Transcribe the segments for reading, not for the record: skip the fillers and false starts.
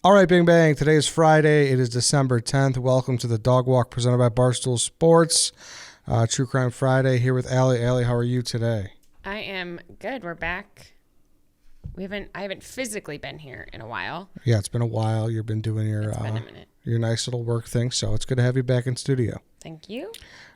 All right, Bing Bang. Today is Friday. It is December 10th. Welcome to the Dog Walk presented by Barstool Sports. True Crime Friday here with Allie. Allie, how are you today? I am good. We're back. I haven't physically been here in a while. Yeah, it's been a while. You've been doing your nice little work thing, so it's good to have you back in studio. Thank you.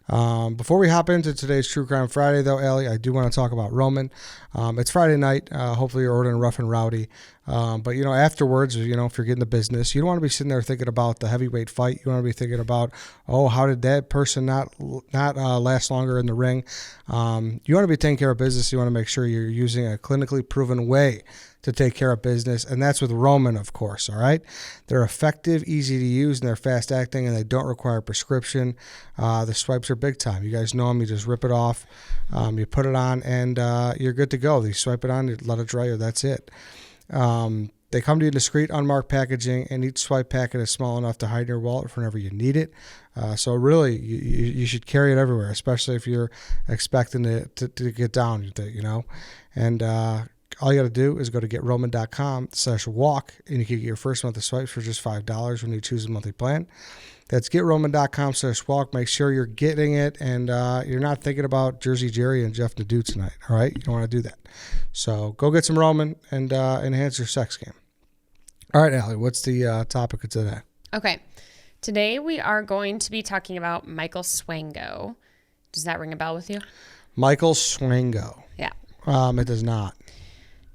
Before we hop into today's True Crime Friday, though, Allie, I do want to talk about Roman. It's Friday night. Hopefully you're ordering rough and rowdy. But, afterwards, if you're getting the business, you don't want to be sitting there thinking about the heavyweight fight. You want to be thinking about, how did that person not last longer in the ring? You want to be taking care of business. You want to make sure you're using a clinically proven way to take care of business, and that's with Roman, of course, all right? They're effective, easy to use, and they're fast-acting, and they don't require a prescription. The swipes are big time. You guys know them. You just rip it off. You put it on, and you're good to go. You swipe it on, you let it dry, or that's it. They come to you in discreet, unmarked packaging, and each swipe packet is small enough to hide in your wallet for whenever you need it. So really, you should carry it everywhere, especially if you're expecting it to get down with it, And all you got to do is go to GetRoman.com/walk, and you can get your first month of swipes for just $5 when you choose a monthly plan. That's GetRoman.com/walk. Make sure you're getting it, and you're not thinking about Jersey Jerry and Jeff Nadeau tonight, all right? You don't want to do that. So go get some Roman and enhance your sex game. All right, Allie, what's the topic of today? Okay. Today we are going to be talking about Michael Swango. Does that ring a bell with you? Michael Swango. Yeah. It does not.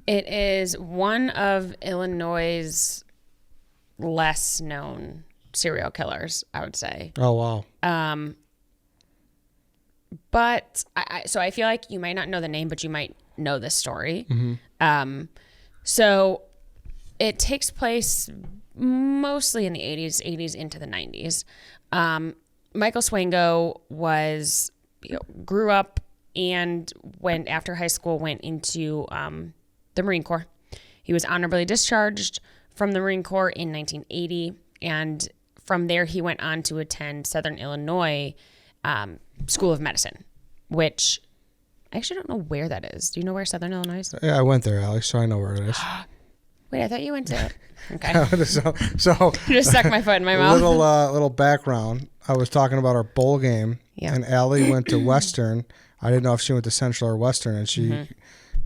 It is one of Illinois' less known serial killers, I would say. Oh, wow. But I feel like you might not know the name, but you might know the story. Mm-hmm. So it takes place mostly in the 80s into the 90s. Michael Swango grew up and after high school went into the Marine Corps. He was honorably discharged from the Marine Corps in 1980, and from there he went on to attend Southern Illinois School of Medicine, which I actually don't know where that is. Do you know where Southern Illinois is? Yeah, I went there, Alex, so I know where it is. Wait, I thought you went to... Okay. so just stuck my foot in my mouth. Little background. I was talking about our bowl game, and Allie went to Western. I didn't know if she went to Central or Western, and she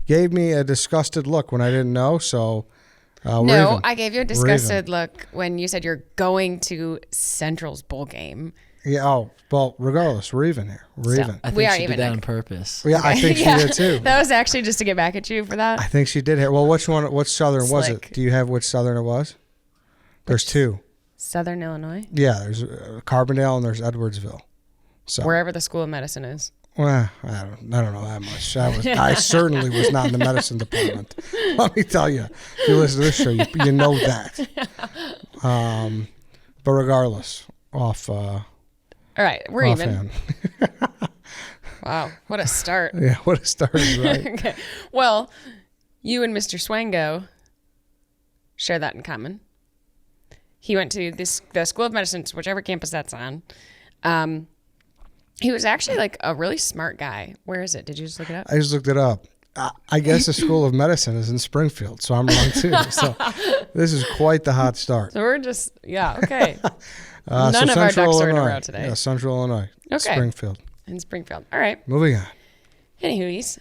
gave me a disgusted look when I didn't know, so... No, I gave you a disgusted look when you said you're going to Central's bowl game. Yeah. Well, regardless, we're even here. We're even. I think she did that on purpose. Yeah, I think she did too. That was actually just to get back at you for that. I think she did. Well, which Southern was it? Do you have which Southern it was? There's two. Southern Illinois? Yeah, there's Carbondale and there's Edwardsville. So wherever the School of Medicine is. Well, I don't know that much. I certainly was not in the medicine department. Let me tell you, if you listen to this show, you know that. But regardless, All right, we're even. Wow, what a start. Yeah, what a start, right? Okay. Well, you and Mr. Swango share that in common. He went to the School of Medicine, whichever campus that's on. He was actually like a really smart guy. Where is it? Did you just look it up? I just looked it up. I guess the School of Medicine is in Springfield, so I'm wrong too. So this is quite the hot start. So we're just, okay. None of our ducks are in a row today. Yeah, Central Illinois. Okay. Springfield. In Springfield. All right. Moving on. Anywho's,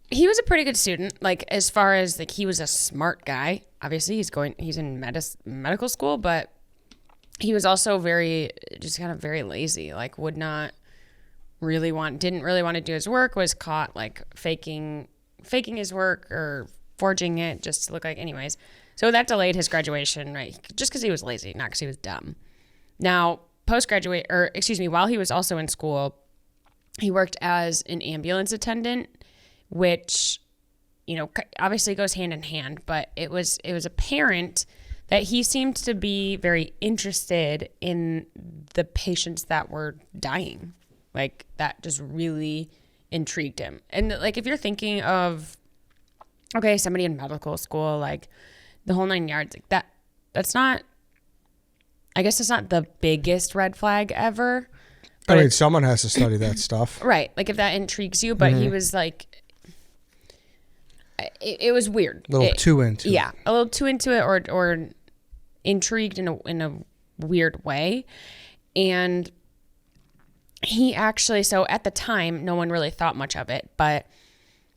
he was a pretty good student. Like as far as he was a smart guy. Obviously, he's in medical school, but he was also very lazy. Like didn't really want to do his work. Was caught faking his work or forging it just to look like. Anyways, so that delayed his graduation, right? Just because he was lazy, not because he was dumb. Now, while he was also in school, he worked as an ambulance attendant, which, obviously goes hand in hand, but it was apparent that he seemed to be very interested in the patients that were dying. Like, that just really intrigued him. And, if you're thinking of, somebody in medical school, the whole 9 yards, that's not, I guess it's not the biggest red flag ever. I mean, someone has to study that stuff. Right. If that intrigues you, but he was it was weird. A little too into it. Yeah, a little too into it, or intrigued in a weird way. And he actually, so at the time, no one really thought much of it, but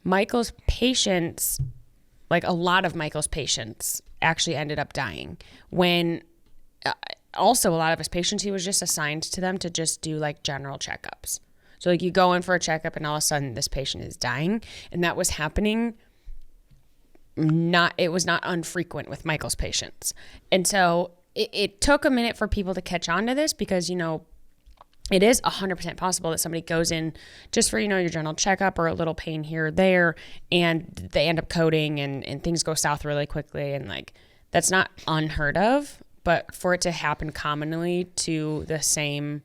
Michael's patients, like a lot of Michael's patients, actually ended up dying. When also a lot of his patients, he was just assigned to them to just do like general checkups. So like you go in for a checkup and all of a sudden this patient is dying, and that was happening. It was not unfrequent with Michael's patients. And so it took a minute for people to catch on to this, because, you know, it is 100% possible that somebody goes in just for, you know, your general checkup or a little pain here or there, and they end up coding and things go south really quickly. And like, that's not unheard of, but for it to happen commonly to the same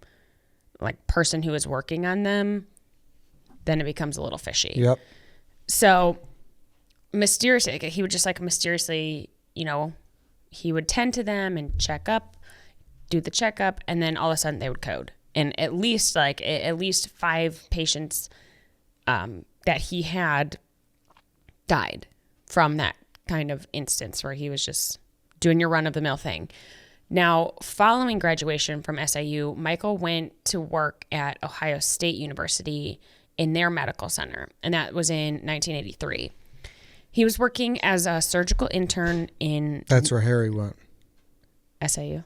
like person who is working on them, then it becomes a little fishy. Yep. So mysteriously, like, he would just like mysteriously, you know, he would tend to them and check up, do the checkup, and then all of a sudden they would code. And at least 5 patients that he had died from that kind of instance where he was just doing your run-of-the-mill thing. Now, following graduation from SIU, Michael went to work at Ohio State University in their medical center, and that was in 1983. He was working as a surgical intern in... That's where Harry went. SIU?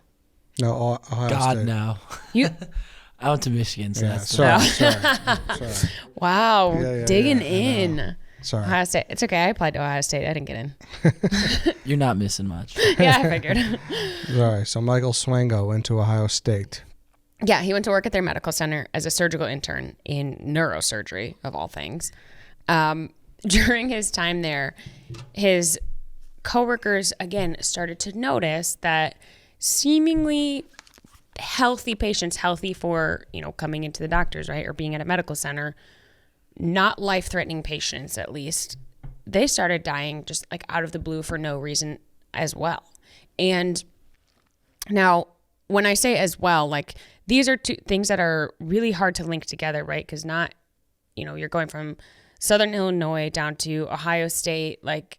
No, Ohio God, State. no. You... I went to Michigan, so Yeah, that's sorry. Wow, digging yeah, in. Sorry. Ohio State. It's okay. I applied to Ohio State. I didn't get in. You're not missing much. Yeah, I figured. Sorry. So Michael Swango went to Ohio State. Yeah, he went to work at their medical center as a surgical intern in neurosurgery, of all things. During his time there, his coworkers, again, started to notice that seemingly healthy patients, healthy for, you know, coming into the doctors, right, or being at a medical center, not life-threatening patients at least, they started dying just like out of the blue for no reason as well. And now when I say as well, like these are two things that are really hard to link together, right? Because not, you know, you're going from Southern Illinois down to Ohio State, like,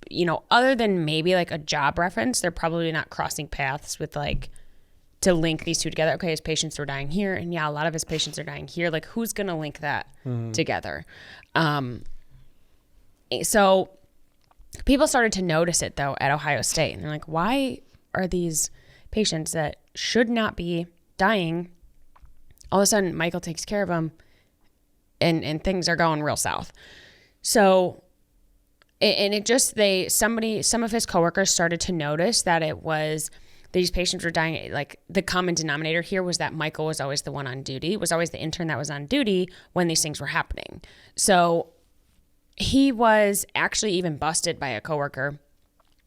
you know, other than maybe like a job reference, they're probably not crossing paths with like to link these two together. Okay, his patients are dying here, and yeah, a lot of his patients are dying here. Like, who's going to link that together? So people started to notice it though at Ohio State, and they're like, why are these patients that should not be dying, all of a sudden Michael takes care of them, and things are going real south? So, and it just, some of his coworkers started to notice that it was, these patients were dying. Like the common denominator here was that Michael was always the one on duty, was always the intern that was on duty when these things were happening. So he was actually even busted by a coworker.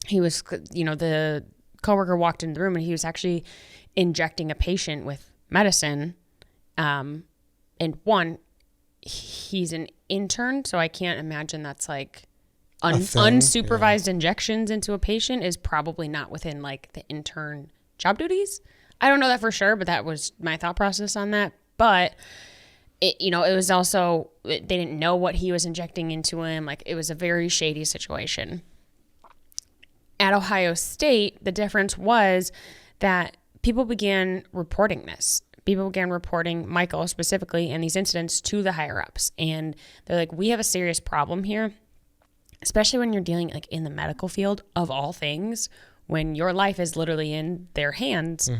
He was, you know, the coworker walked into the room and he was actually injecting a patient with medicine. And one, he's an intern, so I can't imagine that's like unsupervised injections into a patient is probably not within like the intern job duties. I don't know that for sure, but that was my thought process on that. But it, you know, it was also, they didn't know what he was injecting into him. Like, it was a very shady situation. At Ohio State, the difference was that people began reporting this. People began reporting Michael specifically and these incidents to the higher ups. And they're like, we have a serious problem here. Especially when you're dealing like in the medical field of all things, when your life is literally in their hands,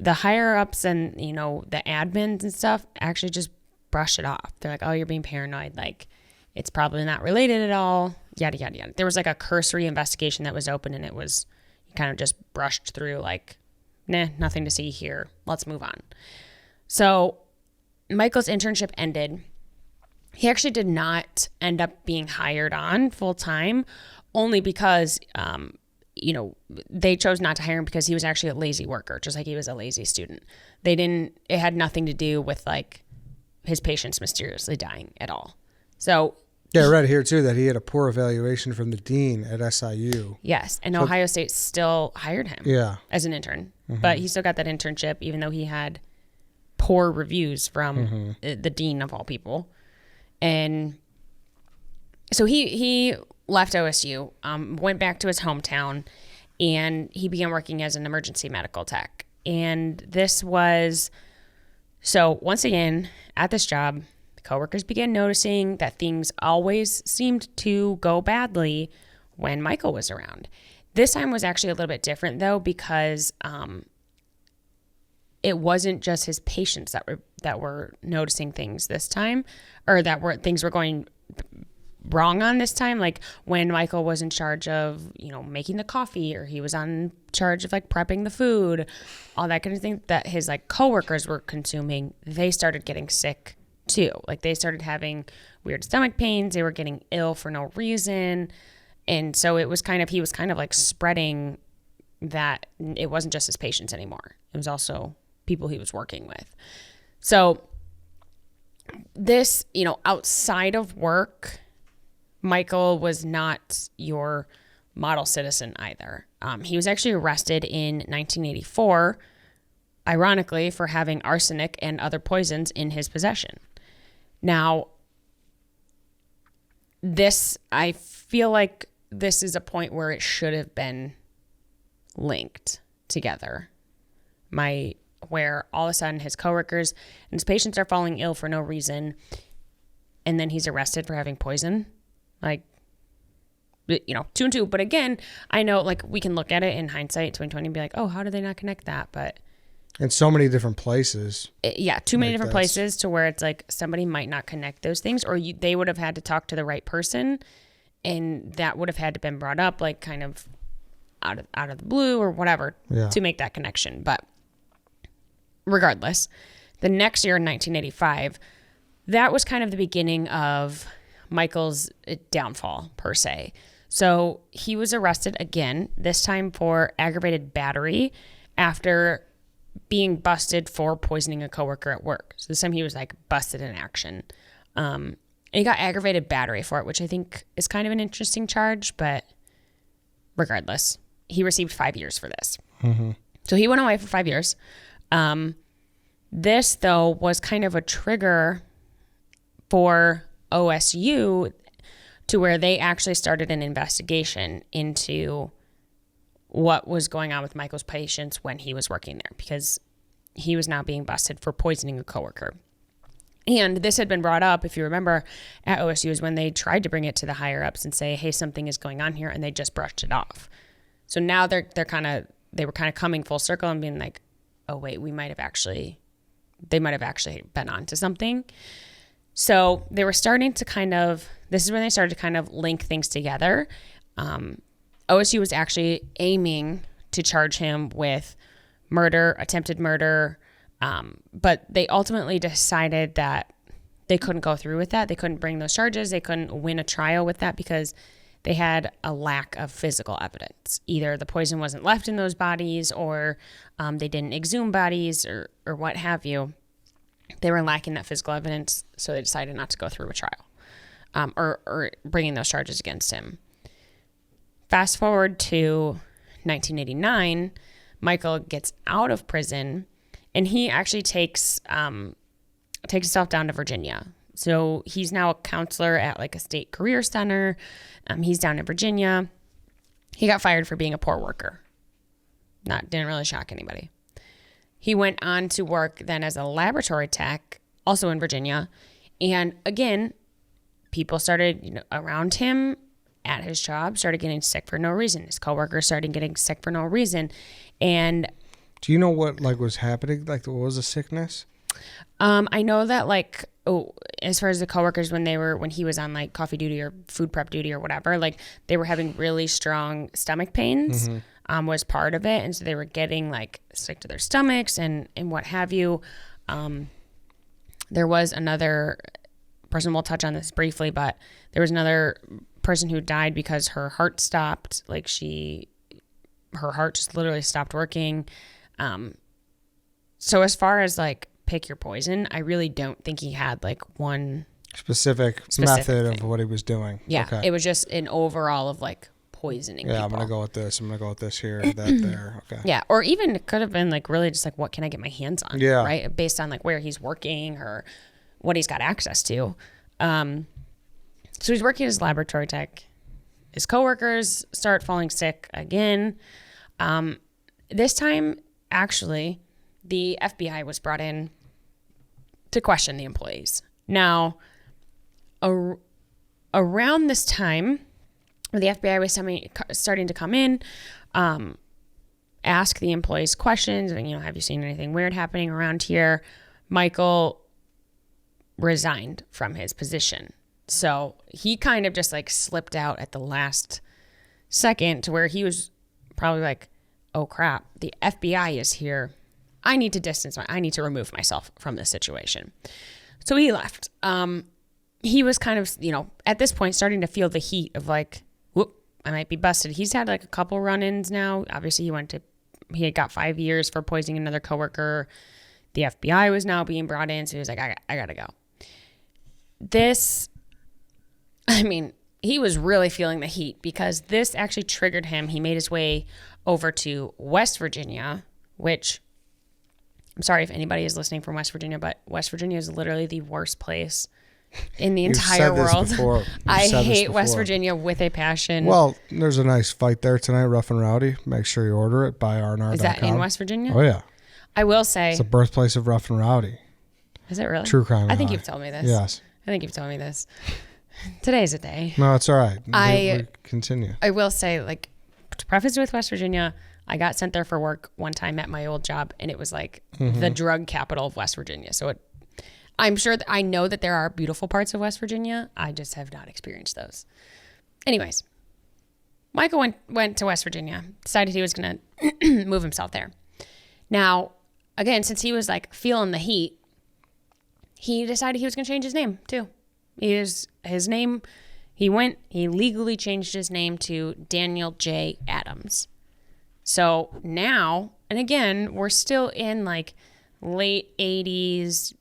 the higher ups and, you know, the admins and stuff actually just brush it off. They're like, oh, you're being paranoid. Like, it's probably not related at all. Yada, yada, yada. There was like a cursory investigation that was open, and it was kind of just brushed through like, nah, nothing to see here. Let's move on. So Michael's internship ended. He actually did not end up being hired on full time, only because, you know, they chose not to hire him because he was actually a lazy worker, just like he was a lazy student. It had nothing to do with like his patients mysteriously dying at all. So yeah, I read here too that he had a poor evaluation from the dean at SIU. Yes, and Ohio State still hired him as an intern, but he still got that internship even though he had poor reviews from the dean of all people. And So he left OSU, went back to his hometown, and he began working as an emergency medical tech. And this was, so once again, at this job, the coworkers began noticing that things always seemed to go badly when Michael was around. This time was actually a little bit different, though, because it wasn't just his patients that were noticing things this time, or things were going wrong on this time. Like when Michael was in charge of, making the coffee, or he was on charge of like prepping the food, all that kind of thing that his like coworkers were consuming, they started getting sick too. Like they started having weird stomach pains. They were getting ill for no reason. And so he was kind of like spreading that it wasn't just his patients anymore. It was also people he was working with. So this, outside of work, Michael was not your model citizen either. He was actually arrested in 1984, ironically, for having arsenic and other poisons in his possession. Now, I feel like this is a point where it should have been linked together. Where all of a sudden his coworkers and his patients are falling ill for no reason, and then he's arrested for having poison. Like, 2 and 2. But again, I know like we can look at it in hindsight, 2020, and be like, oh, how did they not connect that? But in so many different places. Too many different places to where it's like somebody might not connect those things, or they would have had to talk to the right person, and that would have had to been brought up like kind of out of the blue or whatever to make that connection. But regardless, the next year in 1985, that was kind of the beginning of Michael's downfall per se. So he was arrested again, this time for aggravated battery after being busted for poisoning a coworker at work. So this time he was like busted in action. And he got aggravated battery for it, which I think is kind of an interesting charge, but regardless, he received 5 years for this. Mm-hmm. So he went away for 5 years. This, though, was kind of a trigger for OSU to where they actually started an investigation into what was going on with Michael's patients when he was working there, because he was now being busted for poisoning a coworker. And this had been brought up, if you remember, at OSU is when they tried to bring it to the higher ups and say, hey, something is going on here, and they just brushed it off. So now they were kind of coming full circle and being like, oh wait, they might have actually been onto something. So they were starting to this is when they started to kind of link things together. OSU was actually aiming to charge him with murder, attempted murder, but they ultimately decided that they couldn't go through with that. They couldn't bring those charges. They couldn't win a trial with that because they had a lack of physical evidence. Either the poison wasn't left in those bodies, or they didn't exhume bodies, or what have you. They were lacking that physical evidence, so they decided not to go through a trial or bringing those charges against him. Fast forward to 1989, Michael gets out of prison, and he actually takes himself down to Virginia. So he's now a counselor at like a state career center. He's down in Virginia. He got fired for being a poor worker. Didn't really shock anybody. He went on to work then as a laboratory tech, also in Virginia. And again, people started around him at his job, started getting sick for no reason. His coworkers started getting sick for no reason. And do you know what was happening? Like, what was the sickness? I know that as far as the coworkers, when he was on like coffee duty or food prep duty or whatever, like they were having really strong stomach pains, was part of it. And so they were getting like sick to their stomachs and what have you. There was another person, we'll touch on this briefly, but there was another person who died because her heart stopped. Her heart just literally stopped working. So as far as like pick your poison, I really don't think he had like one specific method of what he was doing. Yeah. Okay. It was just an overall of like poisoning people. I'm going to go with this. I'm going to go with this here, that there. Okay. Yeah. Or even it could have been like really just like, what can I get my hands on? Yeah. Right. Based on like where he's working or what he's got access to. So he's working as laboratory tech. His coworkers start falling sick again. This time, actually, the FBI was brought in to question the employees. Now, around this time, the FBI was starting to come in, ask the employees questions. And, have you seen anything weird happening around here? Michael resigned from his position. So he kind of just like slipped out at the last second to where he was probably like, oh crap, the FBI is here. I need to remove myself from this situation. So he left. He was kind of, at this point starting to feel the heat of like, whoop, I might be busted. He's had like a couple run-ins now. Obviously he had got 5 years for poisoning another coworker. The FBI was now being brought in. So he was like, I gotta go. He was really feeling the heat because this actually triggered him. He made his way over to West Virginia, which I'm sorry if anybody is listening from West Virginia, but West Virginia is literally the worst place in the entire world. I hate West Virginia with a passion. Well, there's a nice fight there tonight, Rough and Rowdy. Make sure you order it by rnr.com. Is that in West Virginia? Oh, yeah. I will say. It's the birthplace of Rough and Rowdy. Is it really? True crime. I think you've told me this. Yes. I think you've told me this. Today's a day. No, it's all right. We continue. I will say, like, to preface with West Virginia, I got sent there for work one time at my old job, and it was like the drug capital of West Virginia. So I'm sure that I know that there are beautiful parts of West Virginia. I just have not experienced those. Anyways, Michael went to West Virginia, decided he was going to move himself there. Now, again, since he was like feeling the heat, he decided he was going to change his name too. He legally changed his name to Daniel J. Adams. So now, and again, we're still in like late 80s,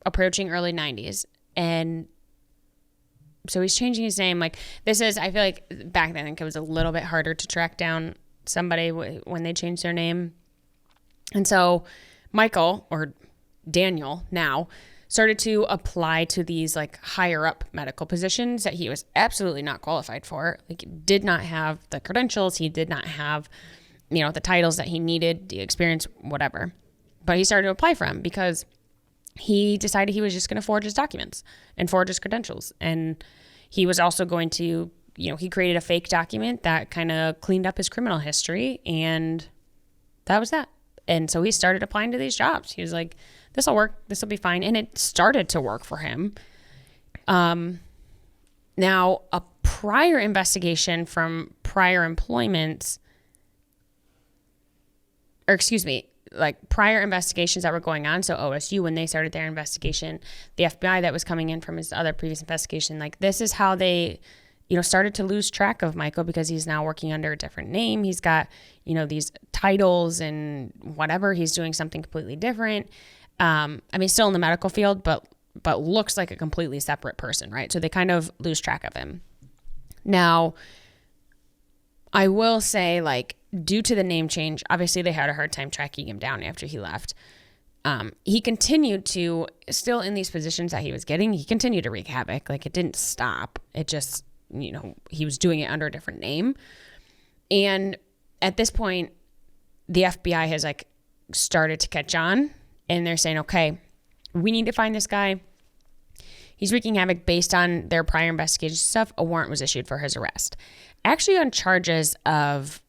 approaching early 90s. And so he's changing his name. Like I feel like back then, I think it was a little bit harder to track down somebody when they changed their name. And so Michael, or Daniel now, started to apply to these like higher up medical positions that he was absolutely not qualified for. Like did not have the credentials. He did not have, the titles that he needed, the experience, whatever. But he started to apply for them because he decided he was just going to forge his documents and forge his credentials. And he was also going to, he created a fake document that kind of cleaned up his criminal history. And that was that. And so he started applying to these jobs. He was like, this will work. This will be fine. And it started to work for him. Now, a prior investigation from prior employments, prior investigations that were going on. So OSU, when they started their investigation, the FBI that was coming in from his other previous investigation, like this is how they, started to lose track of Michael because he's now working under a different name. He's got, these titles and whatever. He's doing something completely different. Still in the medical field, but looks like a completely separate person, right? So they kind of lose track of him. Now, I will say, like, due to the name change, obviously they had a hard time tracking him down after he left. He continued to, still in these positions that he was getting, he continued to wreak havoc. Like, it didn't stop. It just, he was doing it under a different name. And at this point, the FBI has, like, started to catch on. And they're saying, okay, we need to find this guy. He's wreaking havoc based on their prior investigation stuff. A warrant was issued for his arrest. Actually on charges of,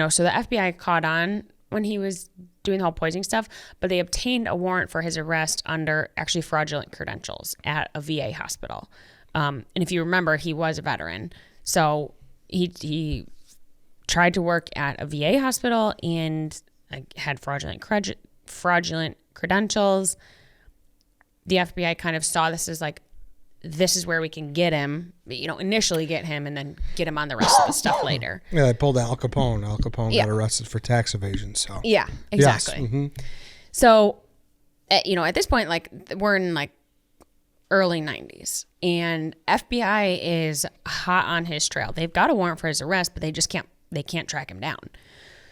so the FBI caught on when he was doing the whole poisoning stuff, but they obtained a warrant for his arrest under actually fraudulent credentials at a VA hospital. And if you remember, he was a veteran. So he tried to work at a VA hospital and had fraudulent credentials. The FBI kind of saw this as like, this is where we can get him, initially get him and then get him on the rest of the stuff later. Yeah, they pulled Al Capone. Al Capone got arrested for tax evasion. So yeah, exactly. Yes. Mm-hmm. So, at this point, like we're in like early 90s and FBI is hot on his trail. They've got a warrant for his arrest, but they can't track him down.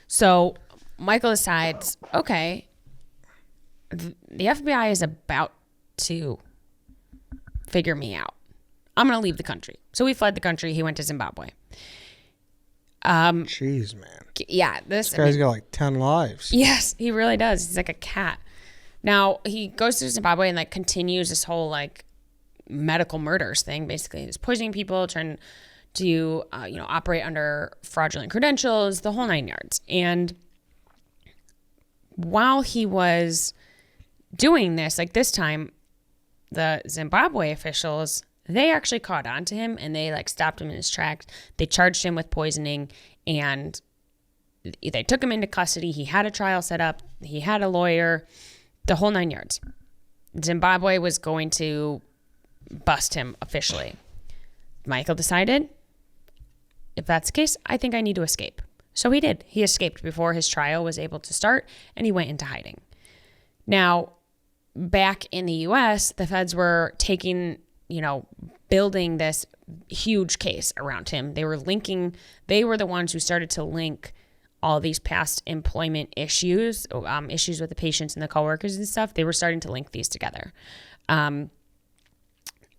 So Michael decides, okay, the FBI is about to figure me out. I'm going to leave the country. So he fled the country. He went to Zimbabwe. Jeez, man. Yeah. This guy's got like 10 lives. Yes, he really does. He's like a cat. Now, he goes to Zimbabwe and like continues this whole like medical murders thing. Basically, he's poisoning people, trying to, operate under fraudulent credentials, the whole 9 yards. And while he was doing this, like this time, the Zimbabwe officials, they actually caught on to him and they like stopped him in his tracks. They charged him with poisoning and they took him into custody. He had a trial set up. He had a lawyer, the whole 9 yards. Zimbabwe was going to bust him officially. Michael decided, if that's the case, I think I need to escape. So he did. He escaped before his trial was able to start and he went into hiding. Now, back in the US, the feds were building this huge case around him. They were the ones who started to link all these past employment issues with the patients and the coworkers and stuff. They were starting to link these together. To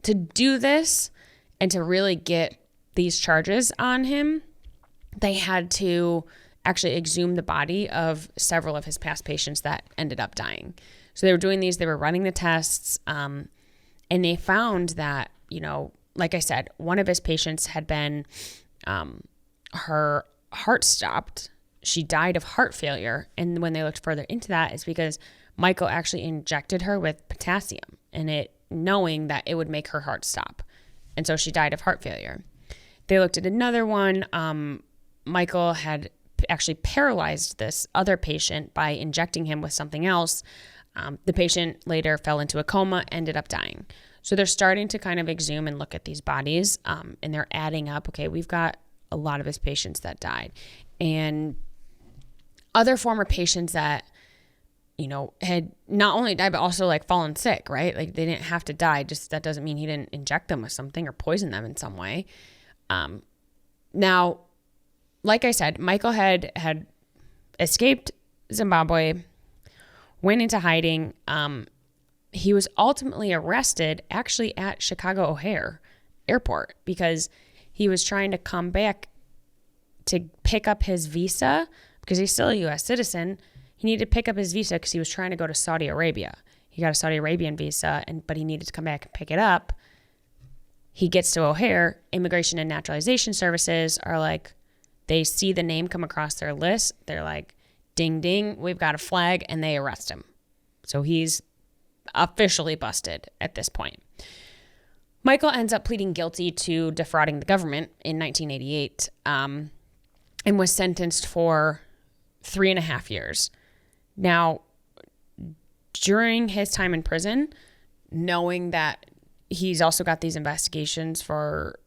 do this and to really get these charges on him, they had to actually exhume the body of several of his past patients that ended up dying. So they were doing these, they were running the tests, and they found that, like I said, one of his patients had been, her heart stopped. She died of heart failure. And when they looked further into that, it's because Michael actually injected her with potassium knowing that it would make her heart stop. And so she died of heart failure. They looked at another one. Michael had actually paralyzed this other patient by injecting him with something else. The patient later fell into a coma, ended up dying. So they're starting to kind of exhume and look at these bodies, and they're adding up, okay, we've got a lot of his patients that died. And other former patients that, had not only died, but also like fallen sick, right? Like they didn't have to die. Just that doesn't mean he didn't inject them with something or poison them in some way. Now, like I said, Michael had escaped Zimbabwe, went into hiding. He was ultimately arrested actually at Chicago O'Hare Airport because he was trying to come back to pick up his visa because he's still a U.S. citizen. He needed to pick up his visa because he was trying to go to Saudi Arabia. He got a Saudi Arabian visa, but he needed to come back and pick it up. He gets to O'Hare. Immigration and Naturalization Services are like, they see the name come across their list. They're like, ding, ding, we've got a flag, and they arrest him. So he's officially busted at this point. Michael ends up pleading guilty to defrauding the government in 1988 and was sentenced for 3.5 years. Now, during his time in prison, knowing that he's also got these investigations for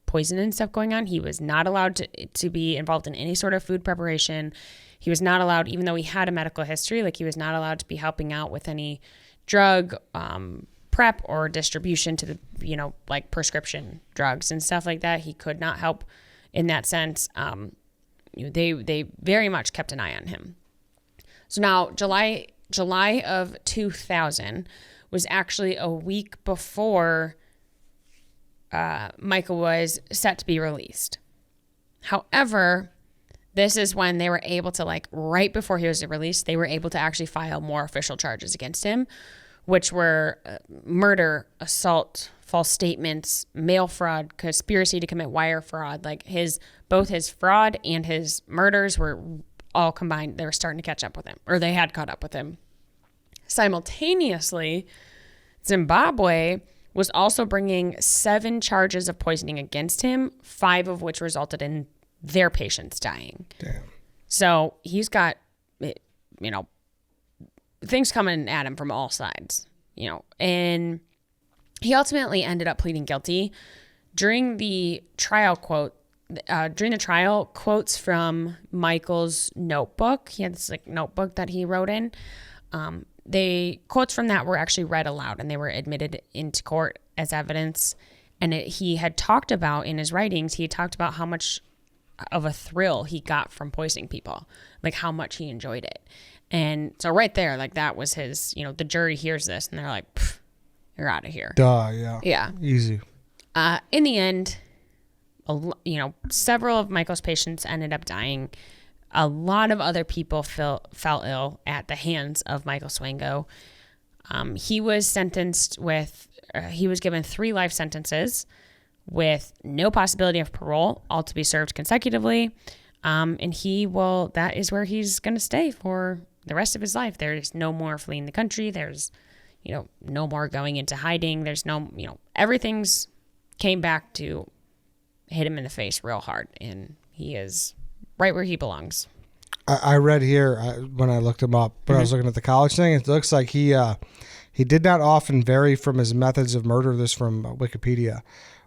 poison and stuff going on, he was not allowed to be involved in any sort of food preparation. He was not allowed, even though he had a medical history, he was not allowed to be helping out with any drug prep or distribution to the, prescription drugs and stuff like that. He could not help in that sense. They very much kept an eye on him. So now July of 2000 was actually a week before Michael was set to be released. However, this is when they were able to, right before he was released, they were able to actually file more official charges against him, which were murder, assault, false statements, mail fraud, conspiracy to commit wire fraud. Both his fraud and his murders were all combined. They were starting to catch up with him, or they had caught up with him. Simultaneously, Zimbabwe was also bringing 7 charges of poisoning against him, 5 of which resulted in their patients dying. Damn. So he's got, things coming at him from all sides, and he ultimately ended up pleading guilty. During the trial, quotes from Michael's notebook, he had this notebook that he wrote in, quotes from that were actually read aloud and they were admitted into court as evidence. And he had talked about in his writings, he had talked about how much of a thrill he got from poisoning people, how much he enjoyed it. And so right there, that was his, the jury hears this and they're like, you're out of here. Duh, yeah. Yeah. Easy. In the end, several of Michael's patients ended up dying. A lot of other people fell ill at the hands of Michael Swango. He was sentenced he was given 3 life sentences with no possibility of parole, all to be served consecutively. And that is where he's going to stay for the rest of his life. There's no more fleeing the country. There's, no more going into hiding. There's everything's came back to hit him in the face real hard. And he is right where he belongs. I read here when I looked him up, but I was looking at the college thing. It looks like he did not often vary from his methods of murder. This from Wikipedia.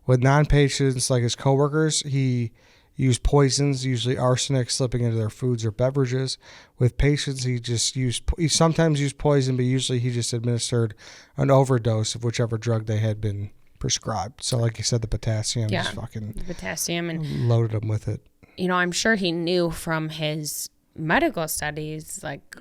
With non-patients like his coworkers, he used poisons, usually arsenic, slipping into their foods or beverages. With patients, he sometimes used poison, but usually he just administered an overdose of whichever drug they had been prescribed. So, like you said, the potassium, just fucking potassium, and loaded him with it. I'm sure he knew from his medical studies, like,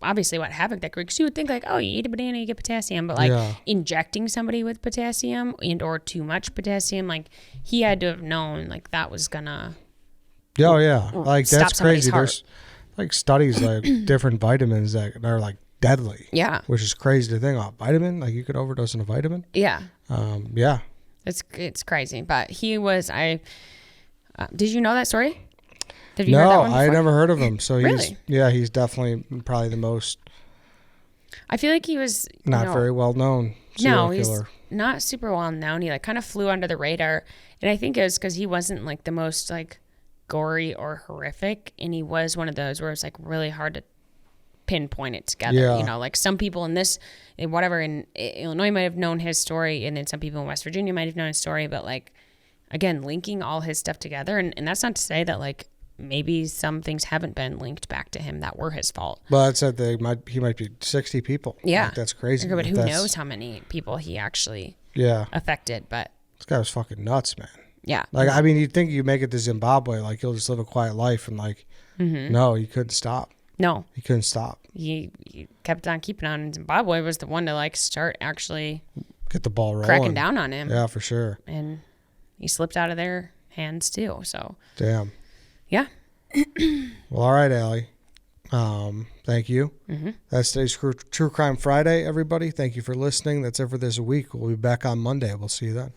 obviously what havoc that could, because you would think like, oh, you eat a banana, you get potassium, but like injecting somebody with potassium and or too much potassium, like he had to have known like that was gonna like that's crazy. There's like studies like different vitamins that are like deadly, which is crazy to think of. Vitamin, like you could overdose on a vitamin. It's crazy. But he was did you know that story? Have you heard that one before? I never heard of him. So really? He's definitely probably the most. I feel like he was not very well known. No, he's not super well known. He like kind of flew under the radar, and I think it was because he wasn't like the most like gory or horrific, and he was one of those where it's like really hard to pinpoint it together. Like some people in Illinois might have known his story, and then some people in West Virginia might have known his story, but like again, linking all his stuff together, and that's not to say that like maybe some things haven't been linked back to him that were his fault. Well, it said he might be 60 people. Yeah. Like, that's crazy. But who knows how many people he actually affected. But this guy was fucking nuts, man. Yeah. Like, I mean, you'd think you make it to Zimbabwe, like you'll just live a quiet life, and like, no, you couldn't stop. No. He couldn't stop. He kept on keeping on, and Zimbabwe was the one to like start actually get the ball rolling. Cracking down on him. Yeah, for sure. And he slipped out of their hands too, so. Damn. Yeah. Well, all right, Allie. Thank you. That's today's True Crime Friday, everybody. Thank you for listening. That's it for this week. We'll be back on Monday. We'll see you then.